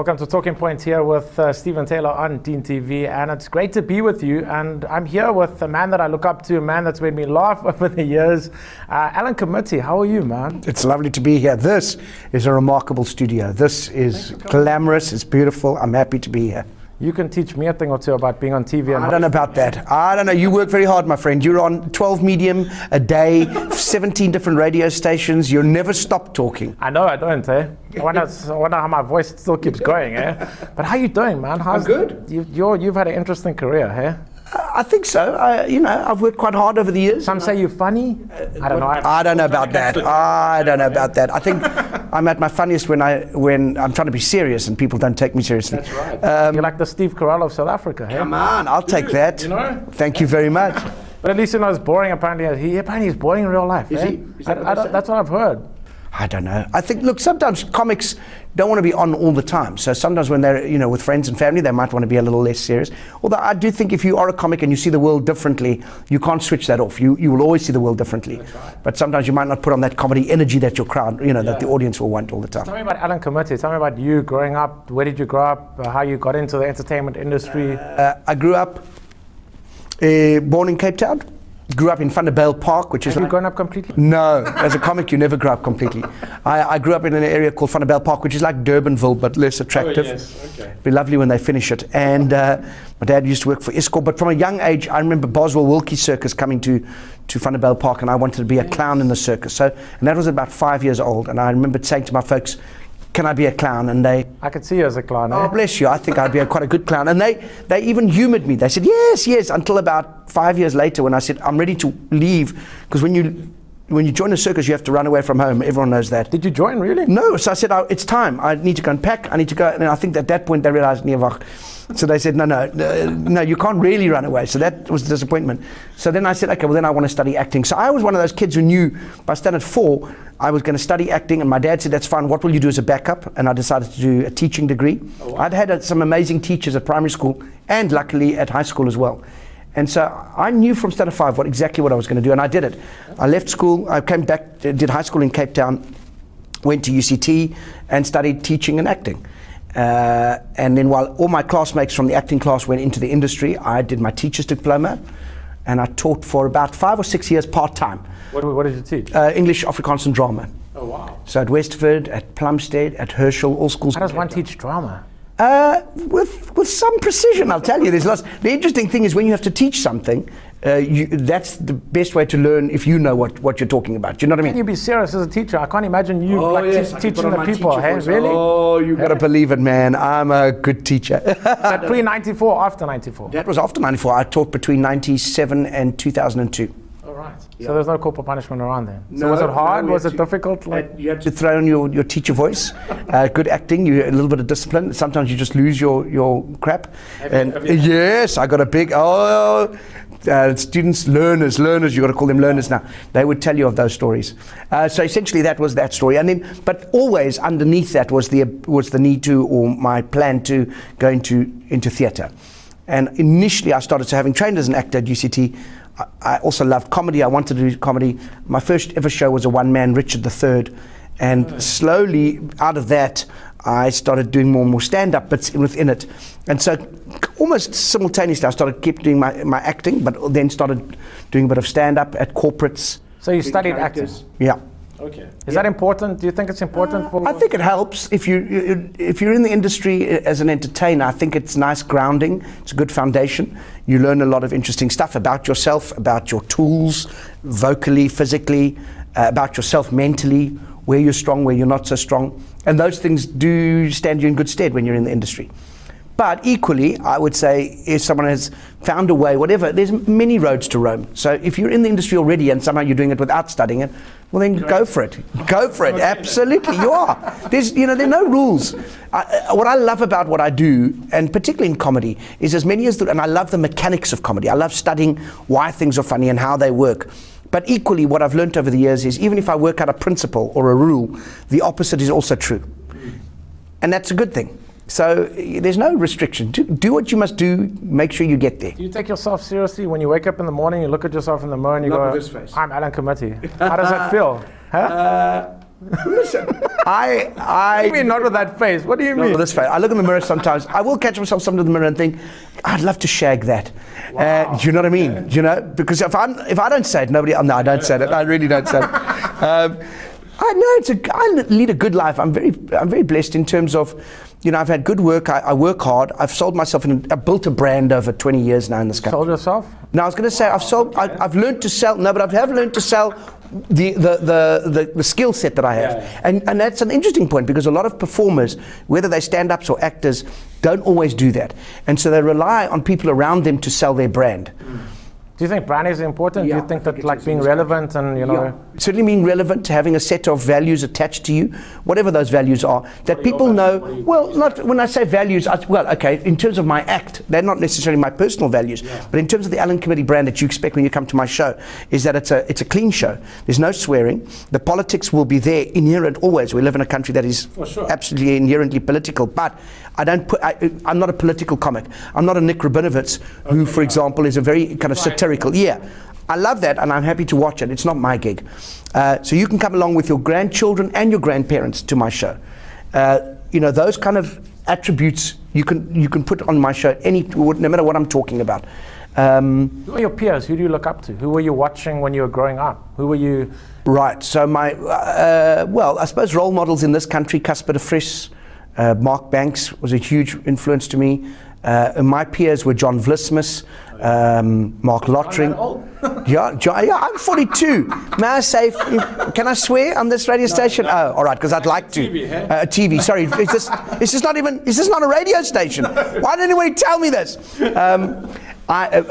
Welcome to Talking Point here with Stephen Taylor on Deen TV, and it's great to be with you. And I'm here with a man that I look up to, a man that's made me laugh over the years, Alan Committee. How are you, man? It's lovely to be here. This is a remarkable studio. This is glamorous, it's beautiful. I'm happy to be here. You can teach me a thing or two about being on TV. I don't know about that. I don't know. You work very hard, my friend. You're on 12 medium a day, 17 different radio stations. You never stop talking. I know I don't, eh? I wonder how my voice still keeps going, eh? But how you doing, man? I'm good. You've had an interesting career, eh? I think so. I've worked quite hard over the years. Some say you're funny. I don't know. I don't know about that. I don't know about that. I think I'm at my funniest when I'm trying to be serious and people don't take me seriously. That's right. You're like the Steve Carell of South Africa. Hey? Come on, I'll take that. You know? Thank you very much. But at least it's boring. Apparently he's boring in real life. Is he? Is that that's what I've heard. I don't know. I think, look, sometimes comics don't want to be on all the time. So sometimes when they're, with friends and family, they might want to be a little less serious. Although I do think if you are a comic and you see the world differently, you can't switch that off. You will always see the world differently. That's right. But sometimes you might not put on that comedy energy that your crowd, that the audience will want all the time. Tell me about Alan Committee. Tell me about you growing up. Where did you grow up? How you got into the entertainment industry? I grew up, born in Cape Town. Grew up in Vanderbijl Park, which is... Have you grown up completely? No, as a comic you never grow up completely. I grew up in an area called Vanderbijl Park, which is like Durbanville but less attractive. Oh, yes. Okay. It'd be lovely when they finish it. And my dad used to work for Escort, but from a young age I remember Boswell Wilkie's circus coming to Vanderbijl Park, and I wanted to be a clown in the circus. And that was about 5 years old, and I remember saying to my folks, can I be a clown? And they... I could see you as a clown. Oh, bless you. I think I'd be quite a good clown. And they even humoured me. They said, yes, until about 5 years later when I said, I'm ready to leave. Because when you join a circus, you have to run away from home. Everyone knows that. Did you join, really? No. So I said, it's time. I need to go and pack. I need to go. And I think at that point they realised, so they said, no, you can't really run away. So that was a disappointment. So then I said, okay, well then I want to study acting. So I was one of those kids who knew by standard 4 I was going to study acting, and my dad said, that's fine, what will you do as a backup? And I decided to do a teaching degree. Oh, wow. I'd had some amazing teachers at primary school and luckily at high school as well. And so I knew from standard 5 exactly what I was going to do, and I did it. I left school, I came back, did high school in Cape Town, went to UCT and studied teaching and acting. And then while all my classmates from the acting class went into the industry, I did my teacher's diploma, and I taught for about 5 or 6 years part-time. What did you teach? English, Afrikaans and drama. Oh, wow. So at Westford, at Plumstead, at Herschel, all schools. How does one teach drama? With some precision, I'll tell you. There's lots. The interesting thing is when you have to teach something, that's the best way to learn if you know what you're talking about. Do you know what I mean? Can you be serious as a teacher? I can't imagine you teaching the people. Hey, voice. really? Oh, you got to believe it, man. I'm a good teacher. But pre-94, after 94? That was after 94. I taught between 97 and 2002. All right. Yeah. So there's no corporal punishment around then? So was it hard? Was it difficult? You had to throw in your teacher voice, good acting, a little bit of discipline. Sometimes you just lose your crap. Yes, I got a big, students, learners, you got to call them learners now. They would tell you of those stories. So essentially that was that story. And then, but always underneath that was the need to, or my plan to go into theatre. And initially I started, so having trained as an actor at UCT, I also loved comedy. I wanted to do comedy. My first ever show was a one-man, Richard III. And slowly out of that, I started doing more and more stand-up bits within it. And so almost simultaneously, I kept doing my acting, but then started doing a bit of stand-up at corporates. So you studied acting? Yeah. Okay. Is that important? Do you think it's important for... I think it helps. If you're in the industry as an entertainer, I think it's nice grounding. It's a good foundation. You learn a lot of interesting stuff about yourself, about your tools, vocally, physically, about yourself mentally, where you're strong, where you're not so strong. And those things do stand you in good stead when you're in the industry. But equally, I would say, if someone has found a way, whatever, there's many roads to Rome. So if you're in the industry already and somehow you're doing it without studying it, well then go for it. Go for it. Absolutely, you are. There's are no rules. What I love about what I do, and particularly in comedy, is as many as and I love the mechanics of comedy. I love studying why things are funny and how they work. But equally, what I've learned over the years is even if I work out a principle or a rule, the opposite is also true. And that's a good thing. So there's no restriction. Do what you must do, make sure you get there. Do you take yourself seriously when you wake up in the morning, you look at yourself in the mirror and you go, I'm Alan Committee? How does that feel? Huh? Listen, What do you mean not with that face? What do you mean? This face. I look in the mirror sometimes. I will catch myself sometimes in the mirror and think, I'd love to shag that. Wow. Do you know what I mean? Yeah. Do you know? Because if I don't say it, nobody. No, I don't say it. I really don't say it. I know I lead a good life. I'm very blessed in terms of, I've had good work. I work hard. I've sold myself, I've built a brand over 20 years now in this country. Sold yourself? No, I was going to say I've learned to sell. No, but I have learned to sell the skill set that I have. Yeah. And that's an interesting point, because a lot of performers, whether they're stand-ups or actors, don't always do that. And so they rely on people around them to sell their brand. Do you think branding is important? Do you think that like being relevant and, Certainly being relevant, having a set of values attached to you, whatever those values are, that people know, well, not when I say values, in terms of my act, they're not necessarily my personal values, but in terms of the Alan Committee brand that you expect when you come to my show, is that it's a clean show. There's no swearing. The politics will be there, inherent always. We live in a country that is absolutely inherently political, but I'm not a political comic. I'm not a Nick Rabinovitz, who, for example, is a very kind of satirical. Yeah, I love that, and I'm happy to watch it. It's not my gig. So you can come along with your grandchildren and your grandparents to my show. Those kind of attributes you can put on my show no matter what I'm talking about. Who are your peers? Who do you look up to? Who were you watching when you were growing up? Who were you? Right. So my I suppose role models in this country, Casper de Vries. Mark Banks was a huge influence to me. My peers were John Vlismus, Mark Lottering. I'm 42. May I say, can I swear on this radio station? Oh, all right, because I'd like to. TV, sorry. Is this not a radio station? Why didn't anybody tell me this?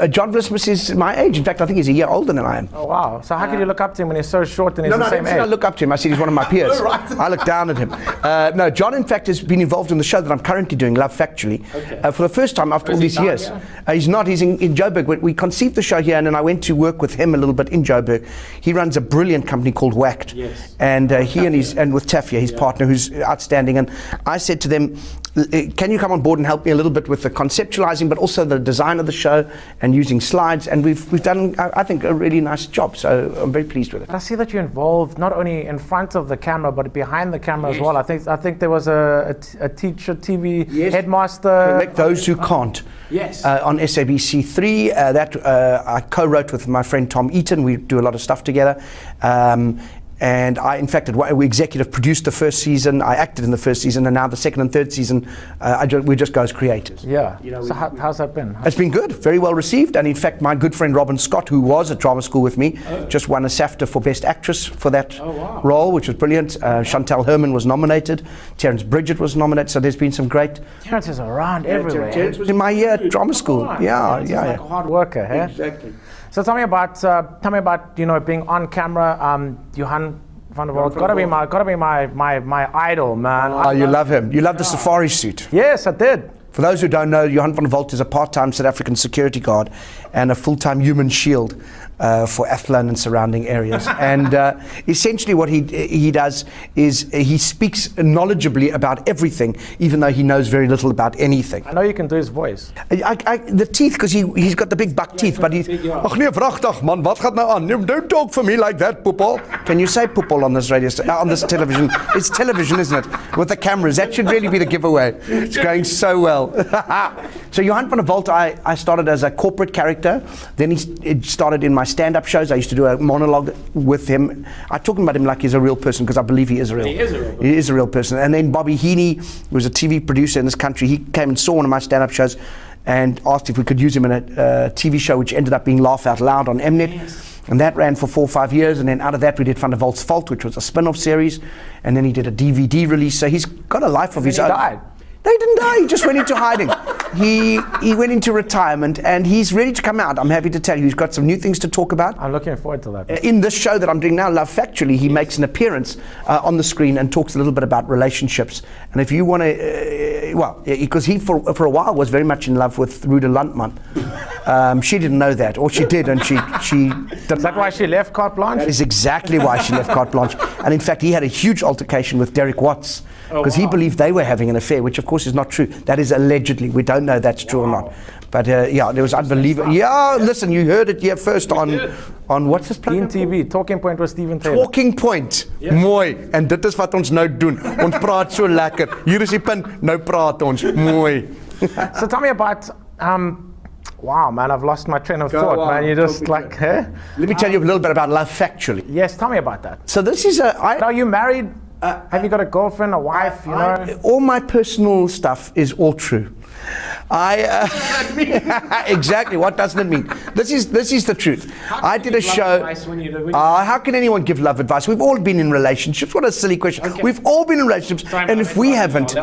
John Vlismus is my age. In fact, I think he's a year older than I am. Oh, wow. So how could you look up to him when he's so short and he's the same age? I look up to him. I said he's one of my peers. Right. I look down at him. No, John, in fact, has been involved in the show that I'm currently doing, Love Factually, for the first time after all these years. He's not. He's in Joburg. We conceived the show here, and then I went to work with him a little bit in Joburg. He runs a brilliant company called Whacked. Yes. And and with Tafia, his partner, who's outstanding. And I said to them, can you come on board and help me a little bit with the conceptualizing, but also the design of the show and using slides? And we've done, I think, a really nice job. So I'm very pleased with it. I see that you're involved not only in front of the camera, but behind the camera as well. I think there was a teacher, TV headmaster. Correct. Those Who Can't. Yes. On SABC3. I co-wrote with my friend Tom Eaton. We do a lot of stuff together. And I, in fact, we executive produced the first season. I acted in the first season, and now the second and third season, we just go as creators. Yeah. So how's that been? It's been good, very well received. And in fact, my good friend Robin Scott, who was at drama school with me, just won a SAFTA for Best Actress for that role, which was brilliant. Chantal Herman was nominated. Terence Bridget was nominated. So there's been some great. Terence is around everywhere. Terence was in my year at drama school. Yeah. Like a hard worker, eh? Exactly. So tell me about being on camera. Johan van der Walt, gotta be my idol, man. Oh, you love him. You love the safari suit. Yes, I did. For those who don't know, Johan van der Walt is a part-time South African security guard and a full-time human shield for Athlone and surrounding areas. And essentially what he does is he speaks knowledgeably about everything, even though he knows very little about anything. I know you can do his voice. The teeth, because he's got the big buck teeth, but he's... Ach nee, vragtig man, wat gaat nou aan? Don't talk for me like that, poepel. Can you say poepel on this on this television? It's television, isn't it? With the cameras. That should really be the giveaway. It's going so well. So Johan van der Walt, I started as a corporate character. Then it started in my stand-up shows. I used to do a monologue with him. I talk about him like he's a real person, because I believe he is a real person. He is a real person. And then Bobby Heaney, who was a TV producer in this country, he came and saw one of my stand-up shows and asked if we could use him in a TV show, which ended up being Laugh Out Loud on Mnet. Yes. And that ran for 4 or 5 years, and then out of that we did Van der Walt's Fault, which was a spin-off series, and then he did a DVD release. So he's got a life of his own. He died. No, he didn't die. He just went into hiding. He went into retirement, and he's ready to come out. I'm happy to tell you, he's got some new things to talk about. I'm looking forward to that. In this show that I'm doing now, Love Factually, he makes an appearance on the screen and talks a little bit about relationships. And if you want to, because he for a while was very much in love with Ruda Landman. She didn't know that, or she did, and she. Is that why she left Carte Blanche? That is exactly why she left Carte Blanche. And in fact, he had a huge altercation with Derek Watts, because he believed they were having an affair, which of course is not true. That is allegedly. We don't know that's true or not. But yeah, there was unbelievable. Yeah, listen, you heard it here first on what's this Deen program? TV, Talking Point with Stephen Taylor. Talking Point. Mooi. En dit is wat ons nou doen. Ons praat so lekker. Hier is die punt, nou praat ons. Mooi. So tell me about, wow, man, I've lost my train of thought, man. You just like, huh? Let me tell you a little bit about love factually. Yes, tell me about that. So this is Are you married? Have you got a girlfriend, a wife, you know? All my personal stuff is all true. Exactly. What doesn't it mean? This is the truth. I did a show. How can anyone give love advice? We've all been in relationships. What a silly question. Okay. We've all been in relationships, and if we haven't,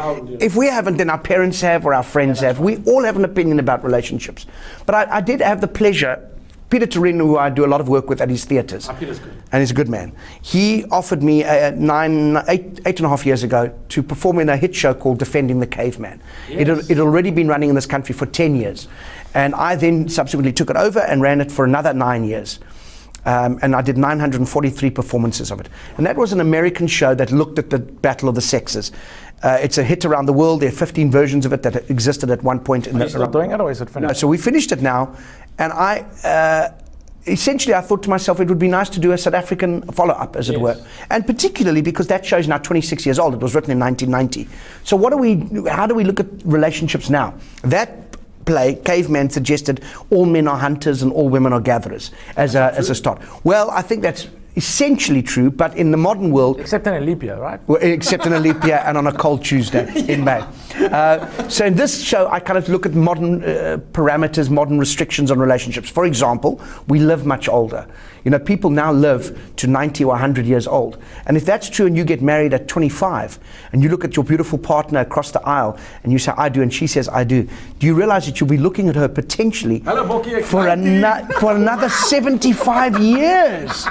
then our parents have or our friends have. We all have an opinion about relationships. But I did have the pleasure. Peter Turin, who I do a lot of work with at his theatres, and he's a good man. He offered me 8.5 years ago to perform in a hit show called Defending the Caveman. Yes. It had already been running in this country for 10 years. And I then subsequently took it over and ran it for another 9 years. And I did 943 performances of it. And that was an American show that looked at the battle of the sexes. It's a hit around the world. There are 15 versions of it that existed at one point. Are you still doing it, or is it finished? No, so we finished it now. And essentially I thought to myself, it would be nice to do a South African follow-up, as it were. And particularly because that show is now 26 years old. It was written in 1990. So how do we look at relationships now? That play, Caveman, suggested all men are hunters and all women are gatherers as a start. Well, I think that's essentially true, but in the modern world... Except in a leap year, right? Well, except in a leap year and on a cold Tuesday in May. So in this show, I kind of look at modern parameters, modern restrictions on relationships. For example, we live much older. You know, people now live to 90 or 100 years old. And if that's true and you get married at 25, and you look at your beautiful partner across the aisle, and you say, I do, and she says, I do you realize that you'll be looking at her potentially for another 75 years?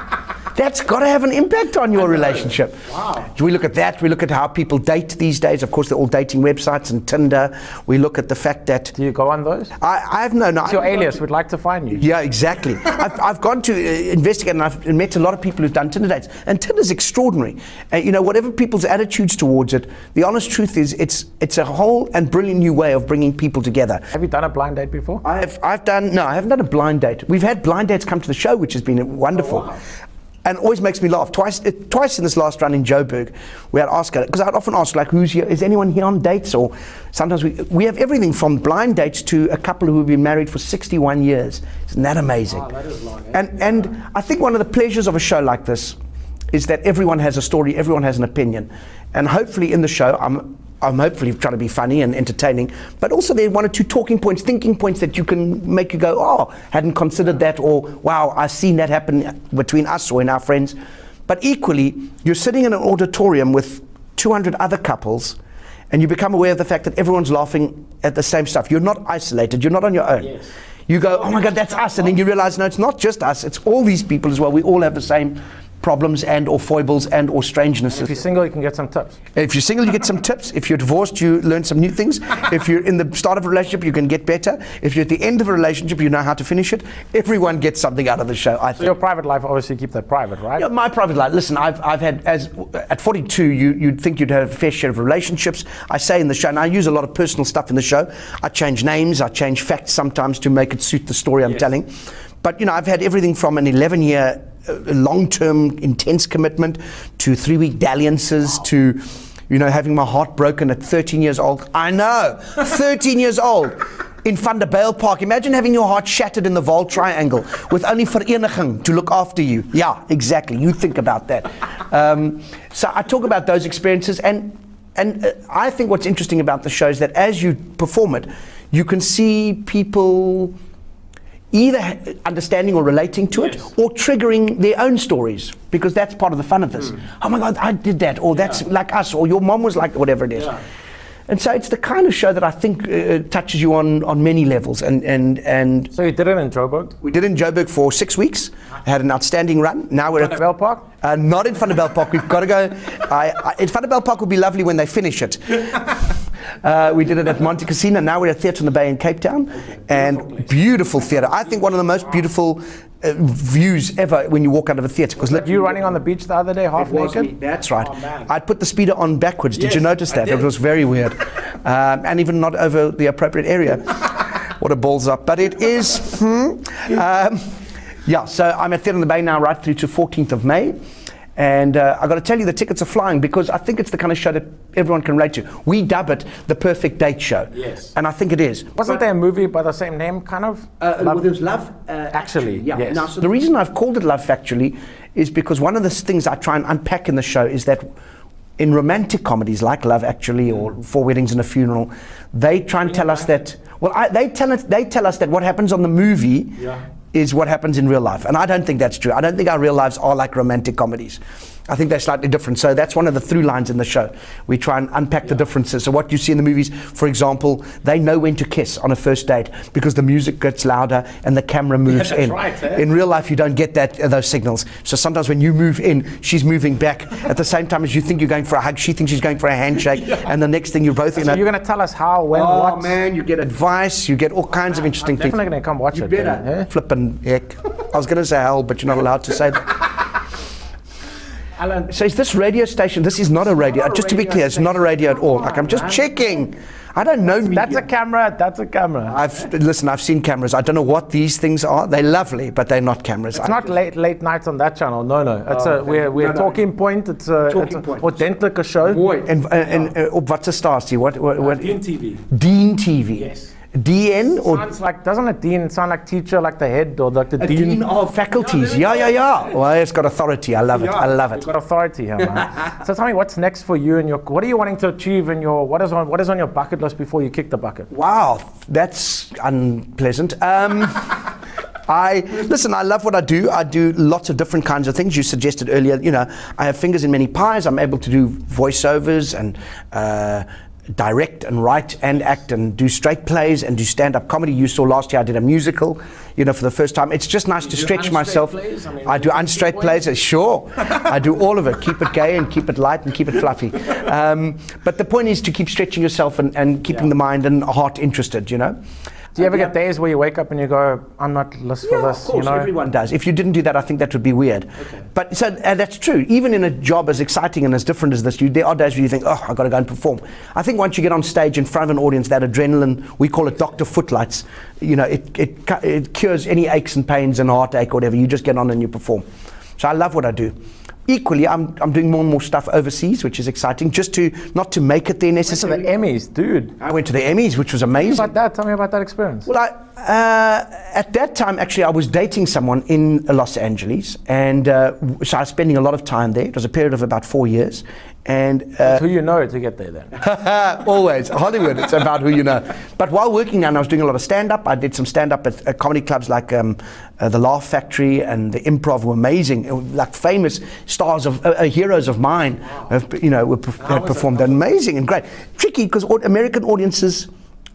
That's got to have an impact on your relationship. Wow. We look at that. We look at how people date these days. Of course, they're all dating websites and Tinder. We look at the fact that... Do you go on those? I've no. It's your alias. We'd like to find you. Yeah, exactly. I've gone to investigate, and I've met a lot of people who've done Tinder dates. And Tinder's extraordinary. You know, whatever people's attitudes towards it, the honest truth is it's a whole and brilliant new way of bringing people together. Have you done a blind date before? I haven't done a blind date. We've had blind dates come to the show, which has been wonderful. Oh, wow. And always makes me laugh. Twice in this last run in Joburg, we had asked her, because I'd often ask, like, who's here? Is anyone here on dates? Or sometimes we have everything from blind dates to a couple who have been married for 61 years. Isn't that amazing? Wow, that is long, eh? And I think one of the pleasures of a show like this is that everyone has a story, everyone has an opinion. And hopefully in the show, I'm hopefully trying to be funny and entertaining, but also there are one or two talking points, thinking points that you can make you go, oh, hadn't considered that, or wow, I've seen that happen between us or in our friends. But equally, you're sitting in an auditorium with 200 other couples, and you become aware of the fact that everyone's laughing at the same stuff. You're not isolated, you're not on your own. Yes. You go, oh my God, that's us, and then you realize, no, it's not just us, it's all these people as well. We all have the same problems and or foibles and or strangenesses. If you're single, you can get some tips. If you're single, you get some tips. If you're divorced, you learn some new things. If you're in the start of a relationship, you can get better. If you're at the end of a relationship, you know how to finish it. Everyone gets something out of the show, I think. So your private life, obviously keep that private, right? Yeah, my private life. Listen, I've had, at 42, you'd think you'd have a fair share of relationships. I say in the show, and I use a lot of personal stuff in the show. I change names, I change facts sometimes to make it suit the story I'm telling. But, you know, I've had everything from an 11-year long-term intense commitment to 3-week dalliances to, you know, having my heart broken at 13 years old. I know, 13 years old in Van der Bijl Park. Imagine having your heart shattered in the Vaal Triangle with only Vereniging to look after you. Yeah, exactly. You think about that. So I talk about those experiences, and I think what's interesting about the show is that as you perform it, you can see people either understanding or relating to it, or triggering their own stories, because that's part of the fun of this. Oh my God, I did that, or that's like us, or your mom was like, whatever it is. And so it's the kind of show that I think touches you on many levels. And so you did it in Joburg? We did it in Joburg for 6 weeks. I had an outstanding run. Now we're at Van der Bijl Park? Not in Van der Bijl Park. We've got to go. In Van der Bijl Park would be lovely when they finish it. We did it at Monte Casino. Now we're at Theatre on the Bay in Cape Town. And beautiful theatre. I think one of the most beautiful views ever when you walk out of a theatre. Because you running on the beach the other day, half naked? That's right. Oh, I'd put the speeder on backwards. Did you notice that? It was very weird. And even not over the appropriate area. What a balls up. But it is, yeah, so I'm at Theatre on the Bay now right through to 14th of May. And I've got to tell you, the tickets are flying because I think it's the kind of show that everyone can relate to. We dub it the perfect date show. Yes. And I think it is. Wasn't there a movie by the same name, kind of? Well, there was Love Actually. Yeah. Yes. Now, so the reason I've called it Love Factually is because one of the things I try and unpack in the show is that in romantic comedies like Love Actually or Four Weddings and a Funeral, they try and tell us that, well, they tell us that what happens on the movie is what happens in real life. And I don't think that's true. I don't think our real lives are like romantic comedies. I think they're slightly different. So that's one of the through lines in the show. We try and unpack the differences. So what you see in the movies, for example, they know when to kiss on a first date because the music gets louder and the camera moves in. Right, eh? In real life, you don't get those signals. So sometimes when you move in, she's moving back. At the same time as you think you're going for a hug, she thinks she's going for a handshake. And the next thing you're both in so you're going to tell us how, when, what? what? Man, you get advice, you get all kinds of interesting things. Definitely going to come watch it. Better. Flippin' heck. I was going to say hell, but you're not allowed to say that. Alan, so is this radio station? This is not a radio. Just to be clear, it's not a radio at all. Like I'm just checking. I don't know. That's a camera. That's a camera. I've seen cameras. I don't know what these things are. They're lovely, but they're not cameras. It's not late nights on that channel. No. It's we're Talking Point. It's a ordentlik show. En op wat se stasie? What? Deen TV. Deen TV. Yes. DN or sounds like, doesn't a dean sound like teacher, like the head or like the dean of faculties? Yeah. Well, it's got authority. I love it. I love it. It's got authority here, man. So tell me, what's next for you and what are you wanting to achieve in what is on your bucket list before you kick the bucket? Wow, that's unpleasant. I love what I do. I do lots of different kinds of things. You suggested earlier, I have fingers in many pies. I'm able to do voiceovers and direct and write and act and do straight plays and do stand-up comedy. You saw last year I did a musical, for the first time. It's just nice to stretch myself. I do unstraight plays, sure. I do all of it. Keep it gay and keep it light and keep it fluffy. But the point is to keep stretching yourself and keeping the mind and heart interested, Do you ever get days where you wake up and you go, I'm not list for this? Of course, everyone does. If you didn't do that, I think that would be weird. Okay. But so that's true. Even in a job as exciting and as different as this, there are days where you think, I've got to go and perform. I think once you get on stage in front of an audience, that adrenaline, we call it Dr. Footlights, it cures any aches and pains and heartache or whatever. You just get on and you perform. So I love what I do. Equally, I'm doing more and more stuff overseas, which is exciting, just not to make it there necessarily. The Emmys, dude. I went to the Emmys, which was amazing. Tell me about that experience. Well, at that time, actually, I was dating someone in Los Angeles, and so I was spending a lot of time there. It was a period of about 4 years. And who you know to get there then? Always. Hollywood, it's about who you know. But while working there, I was doing a lot of stand-up. I did some stand-up at comedy clubs like the Laugh Factory and the Improv were amazing. Like famous stars heroes of mine have performed amazing and great. Tricky because American audiences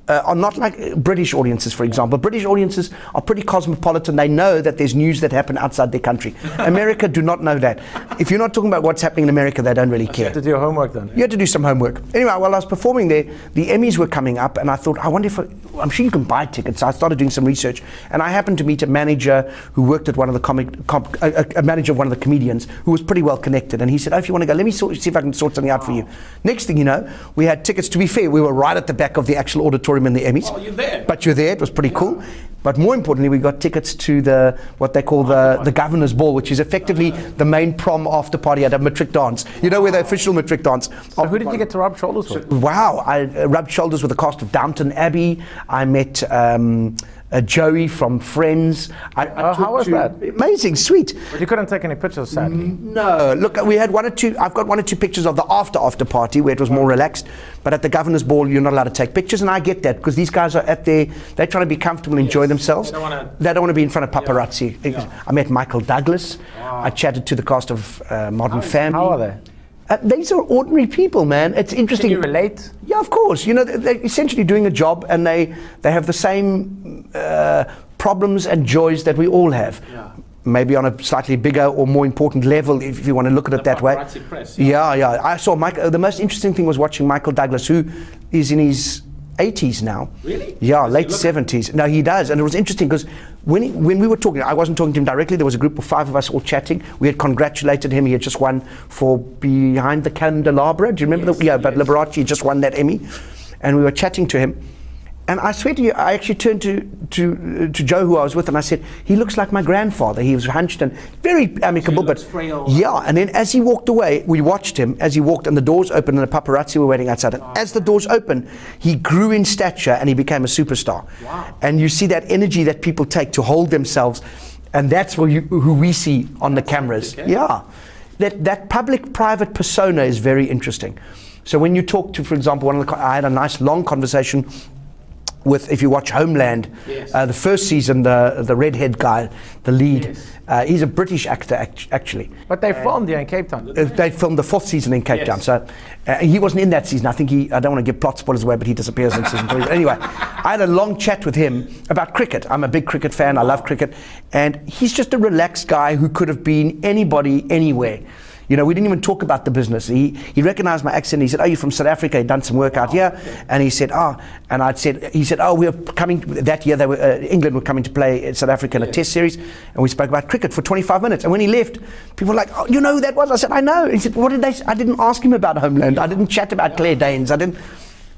are not like British audiences, for example. British audiences are pretty cosmopolitan. They know that there's news that happen outside their country. America do not know that. If you're not talking about what's happening in America, they don't really care. You had to do your homework then. You had to do some homework. Anyway, while I was performing there, the Emmys were coming up, and I thought, I wonder if I'm sure you can buy tickets. So I started doing some research, and I happened to meet a manager who worked at one of the a manager of one of the comedians who was pretty well connected, and he said, if you want to go, let me see if I can sort something out for you. Next thing you know, we had tickets. To be fair, we were right at the back of the actual auditorium in the Emmys. Oh, you're there. But you're there. It was pretty cool. But more importantly, we got tickets to what they call the Governor's Ball, which is effectively the main prom after party at a matric dance. You know, where the official matric dance. So who did you get to rub shoulders with? Wow, I rubbed shoulders with the cast of Downton Abbey. I met Joey from Friends. How was that? Amazing, sweet. But you couldn't take any pictures, sadly. No, look, we had one or two. I've got one or two pictures of the after party where it was more relaxed. But at the Governor's Ball, you're not allowed to take pictures, and I get that because these guys are they're trying to be comfortable and enjoy themselves. They don't want to be in front of paparazzi. Yeah. I met Michael Douglas. Wow. I chatted to the cast of Modern Family. How are they? These are ordinary people, man. It's interesting. Can you relate? Yeah, of course. They're essentially doing a job, and they have the same problems and joys that we all have. Yeah. Maybe on a slightly bigger or more important level, if you want to look at it that way. Press, yeah. I saw Michael. The most interesting thing was watching Michael Douglas, who is in his 80s now. Really? Yeah, late 70s. No, he does. And it was interesting because when we were talking, I wasn't talking to him directly. There was a group of 5 of us all chatting. We had congratulated him. He had just won for Behind the Candelabra. Do you remember? But Liberace just won that Emmy. And we were chatting to him. And I swear to you, I actually turned to Joe, who I was with, and I said, he looks like my grandfather. He was hunched and very amicable, but frail. yeah. And then as he walked away, we watched him as he walked, and the doors opened, and the paparazzi were waiting outside. And as the doors opened, he grew in stature, and he became a superstar. Wow. And you see that energy that people take to hold themselves, and that's who we see on the cameras. Okay. Yeah, that public-private persona is very interesting. So when you talk to, for example, I had a nice long conversation with, if you watch Homeland, yes. The first season, the redhead guy, the lead, Yes. he's a British actor actually. But they filmed here in Cape Town. They filmed the 4th season in Cape Yes. Town, so he wasn't in that season. I think I don't want to give plot spoilers away, but he disappears in season 3. But anyway, I had a long chat with him about cricket. I'm a big cricket fan, I love cricket, and he's just a relaxed guy who could have been anybody, anywhere. You know, we didn't even talk about the business. He recognized my accent. He said, "Oh, you're from South Africa. He'd done some work out here." And he said, "Oh," and he said, "Oh, we're coming that year. England were coming to play in South Africa in a Test series, and we spoke about cricket for 25 minutes. And when he left, people were like, 'Oh, you know who that was?' I said, 'I know.' He said, 'What did they say?' I didn't ask him about Homeland. I didn't chat about Claire Danes. I didn't."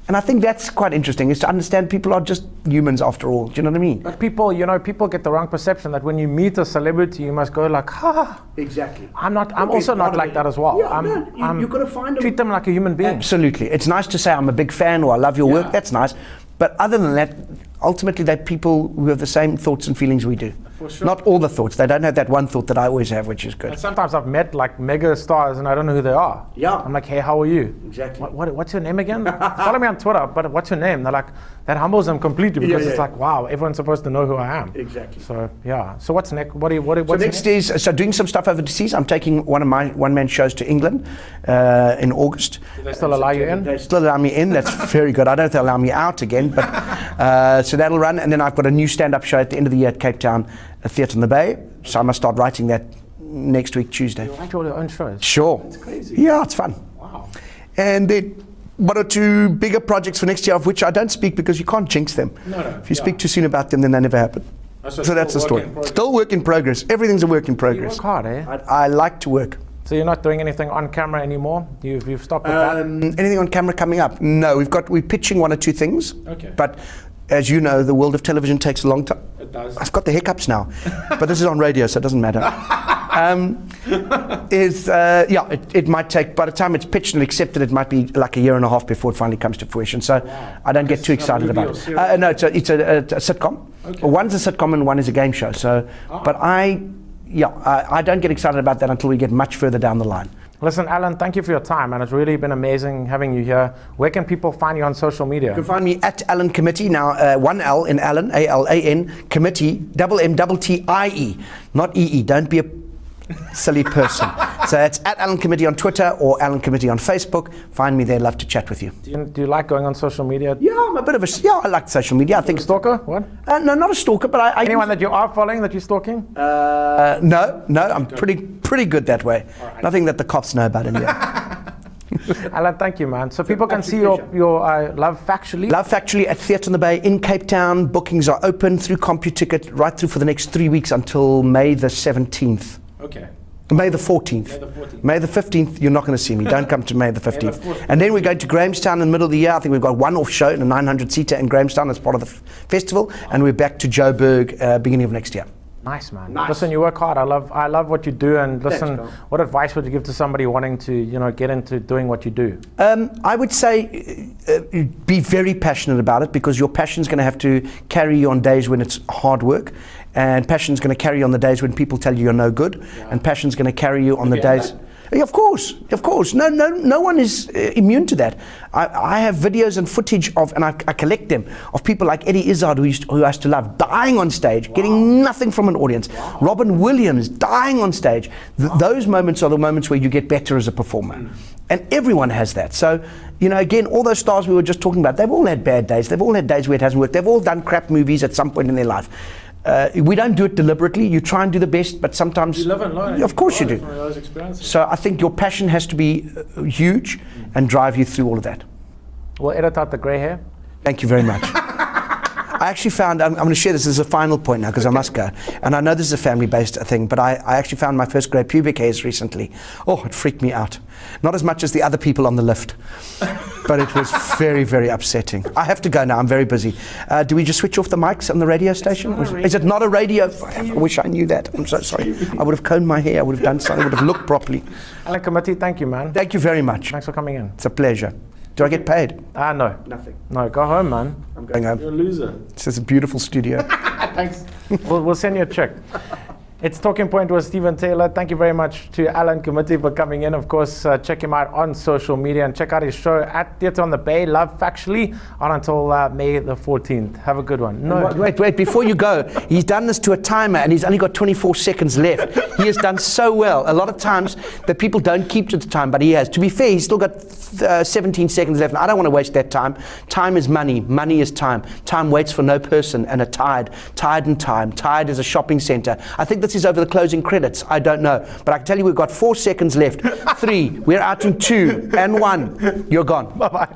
And I think that's quite interesting, is to understand people are just humans after all. Do you know what I mean? But people get the wrong perception that when you meet a celebrity, you must go like, ha. Exactly. I'm also not like that as well. Yeah, you've got to find treat them like a human being. Absolutely. It's nice to say I'm a big fan or I love your work. Yeah. That's nice. But other than that, ultimately they're people who have the same thoughts and feelings we do. For sure. Not all the thoughts. They don't have that one thought that I always have, which is good. And sometimes I've met like mega stars and I don't know who they are. Yeah. I'm like, hey, how are you? Exactly. What's your name again? Follow me on Twitter, but what's your name? They're like, that humbles them completely because it's like, wow, everyone's supposed to know who I am. Exactly. So yeah. So what's next? What's So next is doing some stuff overseas. I'm taking one of my one-man shows to England in August. Do they still allow you in? They still allow me in. That's very good. I don't know if they'll allow me out again, but so that'll run. And then I've got a new stand-up show at the end of the year at Cape Town, a theatre in the Bay. So I must start writing that next week, Tuesday. You write all your own shows? Sure. That's crazy. Yeah, it's fun. Wow. And then one or two bigger projects for next year, of which I don't speak because you can't jinx them. No. If you speak too soon about them, then they never happen. So that's the story. Still work in progress. Everything's a work in You progress. work hard, eh? I like to work. So you're not doing anything on camera anymore? You've stopped with that? Anything on camera coming up? No, we're pitching one or two things. Okay. But as you know, the world of television takes a long time. It does. I've got the hiccups now, but this is on radio, so it doesn't matter. It might take, by the time it's pitched and accepted, it might be like a year and a half before it finally comes to fruition. So I don't get too excited about it. No, it's a sitcom. Okay. Well, one's a sitcom and one is a game show. So, but I don't get excited about that until we get much further down the line. Listen, Alan, thank you for your time, and it's really been amazing having you here. Where can people find you on social media? You can find me at Alan Committee, now one L in Alan, A-L-A-N, Committee, double M-double-T-I-E, not E-E. Don't be a silly person. So it's at Alan Committee on Twitter or Alan Committee on Facebook. Find me there, love to chat with you. Do you like going on social media? Yeah, I'm a bit of I like social media. I think Stalker? What? no, not a stalker, but I Anyone that you are following that you're stalking? No, I'm pretty good that way. Right. Nothing that the cops know about in here. Alan, thank you, man. So people can see your Love Factually? Love Factually at Theatre in the Bay in Cape Town. Bookings are open through CompuTicket right through for the next 3 weeks until May the 17th. Okay. May the 14th. May the 14th. May the 15th, you're not going to see me. Don't come to May the 15th. 14th. And then we're going to Grahamstown in the middle of the year. I think we've got one off show in a 900-seater in Grahamstown as part of the festival. And we're back to Joburg beginning of next year. Nice, man. Nice. Listen, you work hard. I love what you do. And listen, bro. what advice would you give to somebody wanting to, get into doing what you do? I would say be very passionate about it, because your passion's going to have to carry you on days when it's hard work, and passion's going to carry you on the days when people tell you you're no good, and passion's going to carry you on the days. Yeah, of course. No one is immune to that. I have videos and footage of, and I collect them, of people like Eddie Izzard, who I used to love, dying on stage, getting nothing from an audience. Robin Williams dying on stage. Those moments are the moments where you get better as a performer. And everyone has that. So, again, all those stars we were just talking about, they've all had bad days. They've all had days where it hasn't worked. They've all done crap movies at some point in their life. We don't do it deliberately. You try and do the best, but sometimes You live and learn. Of course you do. From those experiences. So I think your passion has to be huge and drive you through all of that. We'll edit out the grey hair. Thank you very much. I actually found, I'm going to share this as a final point now because I must go. And I know this is a family-based thing, but I actually found my first grey pubic hairs recently. Oh, it freaked me out. Not as much as the other people on the lift, but it was very, very upsetting. I have to go now. I'm very busy. Do we just switch off the mics on the radio station? Is it not a radio? I wish I knew that. I'm so sorry. I would have combed my hair. I would have done something. I would have looked properly. Alan Committee, thank you, man. Thank you very much. Thanks for coming in. It's a pleasure. Do I get paid? No. Nothing. No, go home, man. I'm going home. You're a loser. This is a beautiful studio. Thanks. We'll send you a check. It's Talking Point with Stephen Taylor. Thank you very much to Alan Committee for coming in. Of course, check him out on social media and check out his show at Theatre on the Bay, Love Factually, on until May the 14th. Have a good one. No. Wait, before you go, he's done this to a timer and he's only got 24 seconds left. He has done so well. A lot of times the people don't keep to the time, but he has. To be fair, he's still got 17 seconds left. And I don't want to waste that time. Time is money. Money is time. Time waits for no person. And a tide. Tide and time. Tide is a shopping center. I think this is over the closing credits. I don't know. But I can tell you we've got 4 seconds left. 3. We're out in 2 and 1. You're gone. Bye-bye.